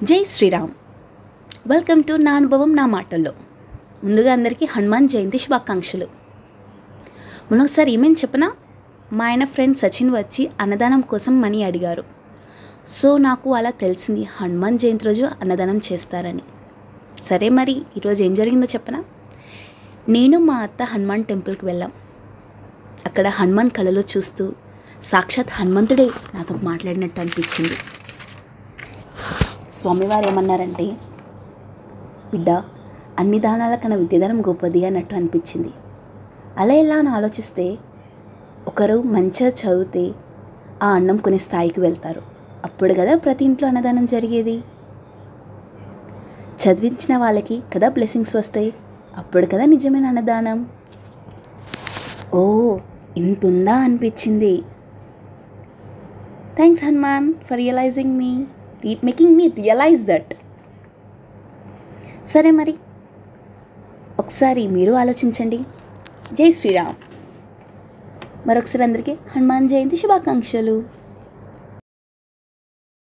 జై Sriram. Welcome to నా అనుభవం నా మాటల్లో. ముందుగా అందరికీ హనుమాన్ జయంతి శుభాకాంక్షలు. మొన్న ఒకసారి ఏమేమి చెప్పనా, మా ఆయన ఫ్రెండ్ సచిన్ వచ్చి అన్నదానం కోసం మనీ అడిగారు. సో నాకు అలా తెలిసింది హనుమాన్ జయంతి రోజు అన్నదానం చేస్తారని. సరే మరి ఈరోజు ఏం జరిగిందో చెప్పనా. నేను మా అత్త హనుమాన్ టెంపుల్కి వెళ్ళాం. అక్కడ హనుమాన్ కళలో చూస్తూ సాక్షాత్ హనుమంతుడే నాతో మాట్లాడినట్టు అనిపించింది. స్వామివారు ఏమన్నారంటే, బిడ్డ, అన్ని దానాల కన్నా విద్యాదానం గొప్పది అన్నట్టు అనిపించింది. అలా ఎలా అని ఆలోచిస్తే, ఒకరు మంచిగా చదివితే ఆ అన్నం కొనే స్థాయికి వెళ్తారు. అప్పుడు కదా ప్రతి ఇంట్లో అన్నదానం జరిగేది. చదివించిన వాళ్ళకి కదా బ్లెస్సింగ్స్ వస్తాయి. అప్పుడు కదా నిజమైన అన్నదానం. ఓ, ఇంతుందా అనిపించింది. Thanks Hanuman for realising me, making me realise that. సరే మరి ఒకసారి మీరు ఆలోచించండి. జై శ్రీరామ్. మరొకసారి అందరికీ హనుమాన్ జయంతి శుభాకాంక్షలు.